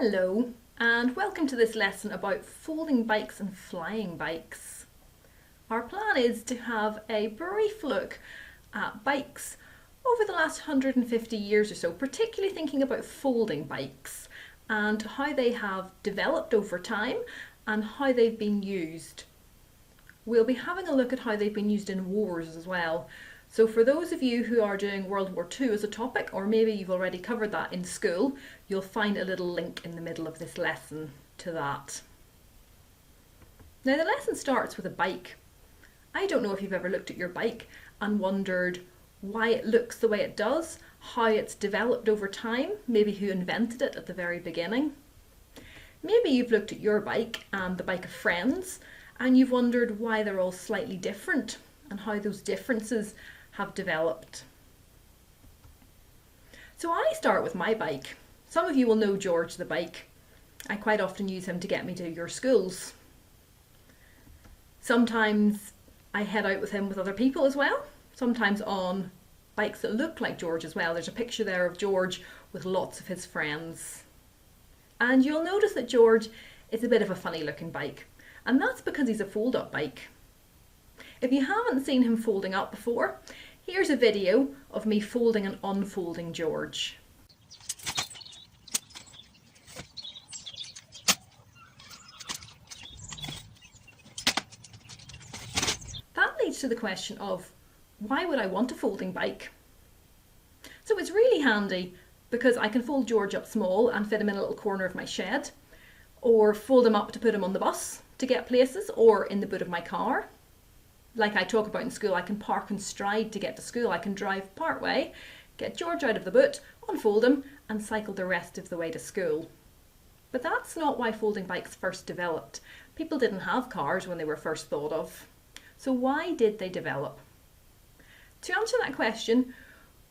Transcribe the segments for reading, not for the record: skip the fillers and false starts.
Hello and welcome to this lesson about folding bikes and flying bikes. Our plan is to have a brief look at bikes over the last 150 years or so, particularly thinking about folding bikes and how they have developed over time and how they've been used. We'll be having a look at how they've been used in wars as well. So for those of you who are doing World War II as a topic, or maybe you've already covered that in school, you'll find a little link in the middle of this lesson to that. Now the lesson starts with a bike. I don't know if you've ever looked at your bike and wondered why it looks the way it does, how it's developed over time, maybe who invented it at the very beginning. Maybe you've looked at your bike and the bike of friends and you've wondered why they're all slightly different and how those differences have developed. So I start with my bike. Some of you will know George the bike. I quite often use him to get me to your schools. Sometimes I head out with him with other people as well, sometimes on bikes that look like George as well. There's a picture there of George with lots of his friends. And you'll notice that George is a bit of a funny looking bike, and that's because he's a fold-up bike. If you haven't seen him folding up before, here's a video of me folding and unfolding George. That leads to the question of, why would I want a folding bike? So it's really handy because I can fold George up small and fit him in a little corner of my shed, or fold him up to put him on the bus to get places, or in the boot of my car. Like I talk about in school, I can park and stride to get to school. I can drive part way, get George out of the boot, unfold him and cycle the rest of the way to school. But that's not why folding bikes first developed. People didn't have cars when they were first thought of. So why did they develop? To answer that question,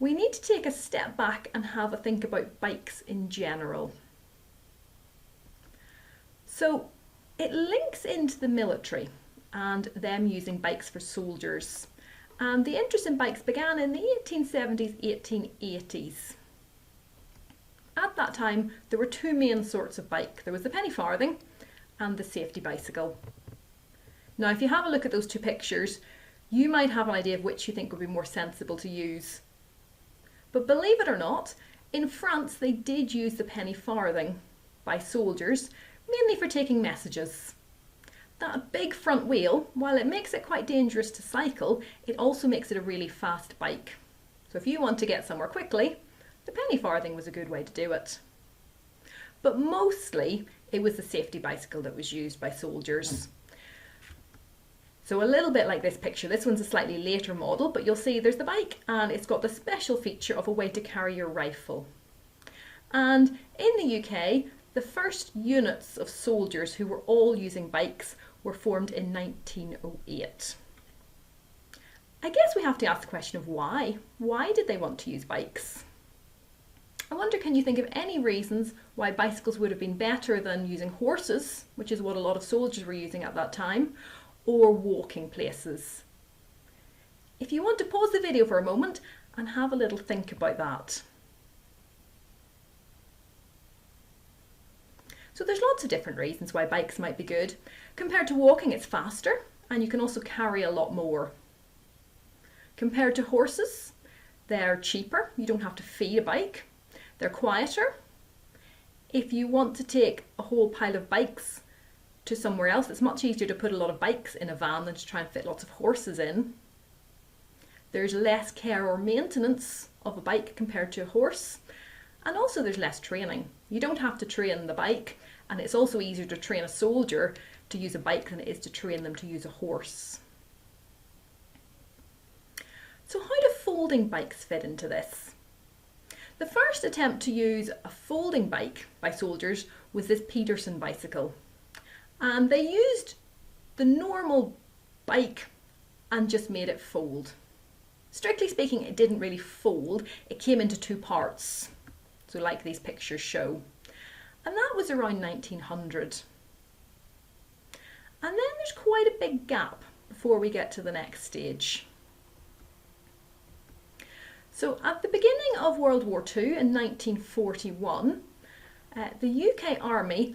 we need to take a step back and have a think about bikes in general. So it links into the military and them using bikes for soldiers. And the interest in bikes began in the 1870s, 1880s. At that time, there were two main sorts of bike. There was the penny farthing and the safety bicycle. Now, if you have a look at those two pictures, you might have an idea of which you think would be more sensible to use. But believe it or not, in France, they did use the penny farthing by soldiers, mainly for taking messages. That big front wheel, while it makes it quite dangerous to cycle, it also makes it a really fast bike. So if you want to get somewhere quickly, the penny farthing was a good way to do it. But mostly it was the safety bicycle that was used by soldiers. So a little bit like this picture. This one's a slightly later model, but you'll see there's the bike and it's got the special feature of a way to carry your rifle. And in the UK, the first units of soldiers who were all using bikes were formed in 1908. I guess we have to ask the question of why. Why did they want to use bikes? I wonder, can you think of any reasons why bicycles would have been better than using horses, which is what a lot of soldiers were using at that time, or walking places? If you want to pause the video for a moment and have a little think about that. So there's lots of different reasons why bikes might be good. Compared to walking, it's faster and you can also carry a lot more. Compared to horses, they're cheaper. You don't have to feed a bike. They're quieter. If you want to take a whole pile of bikes to somewhere else, it's much easier to put a lot of bikes in a van than to try and fit lots of horses in. There's less care or maintenance of a bike compared to a horse. And also there's less training. You don't have to train the bike, and it's also easier to train a soldier to use a bike than it is to train them to use a horse. So how do folding bikes fit into this? The first attempt to use a folding bike by soldiers was this Peterson bicycle. And they used the normal bike and just made it fold. Strictly speaking, it didn't really fold. It came into two parts. So like these pictures show. And that was around 1900. And then there's quite a big gap before we get to the next stage. So at the beginning of World War II in 1941, The UK Army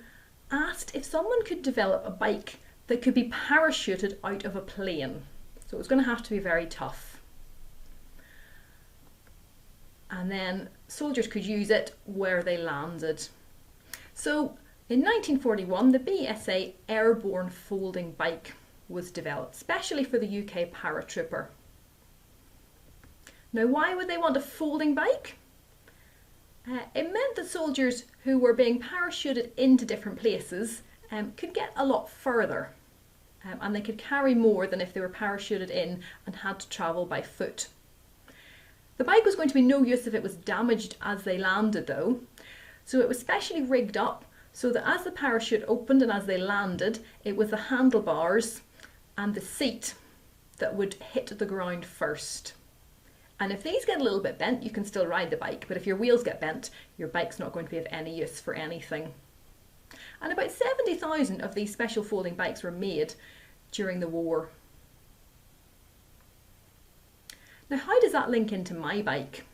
asked if someone could develop a bike that could be parachuted out of a plane. So it was going to have to be very tough. And then soldiers could use it where they landed. So in 1941, the BSA Airborne Folding Bike was developed, specially for the UK paratrooper. Now, why would they want a folding bike? It meant that soldiers who were being parachuted into different places could get a lot further, and they could carry more than if they were parachuted in and had to travel by foot. The bike was going to be no use if it was damaged as they landed though, so it was specially rigged up so that as the parachute opened and as they landed, it was the handlebars and the seat that would hit the ground first. And if these get a little bit bent, you can still ride the bike, but if your wheels get bent, your bike's not going to be of any use for anything. And about 70,000 of these special folding bikes were made during the war. Now, how does that link into my bike?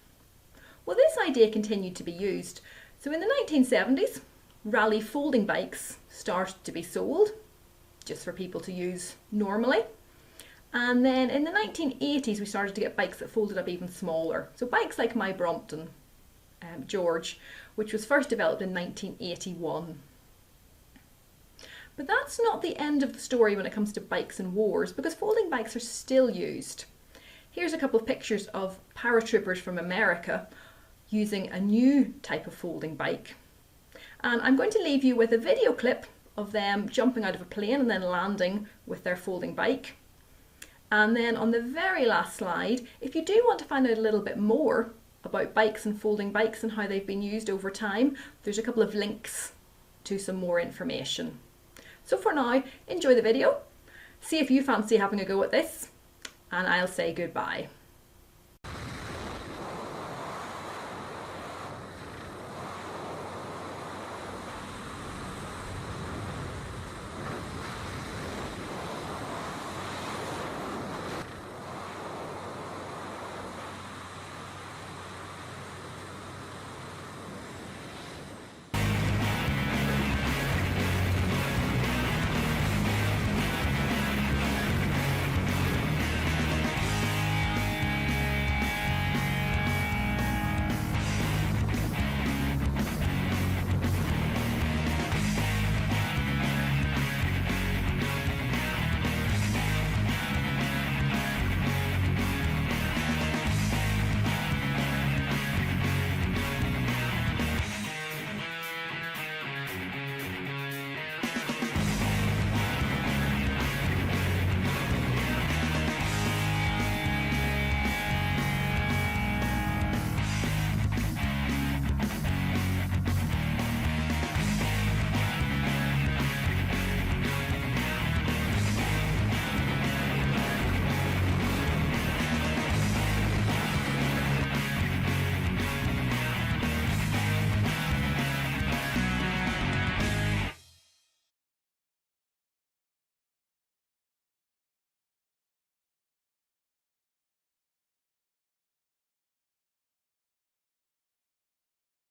Well, this idea continued to be used. So in the 1970s, rally folding bikes started to be sold, just for people to use normally. And then in the 1980s, we started to get bikes that folded up even smaller. So bikes like my Brompton George, which was first developed in 1981. But that's not the end of the story when it comes to bikes and wars, because folding bikes are still used. Here's a couple of pictures of paratroopers from America using a new type of folding bike. And I'm going to leave you with a video clip of them jumping out of a plane and then landing with their folding bike. And then on the very last slide, if you do want to find out a little bit more about bikes and folding bikes and how they've been used over time, there's a couple of links to some more information. So for now, enjoy the video, see if you fancy having a go at this, and I'll say goodbye.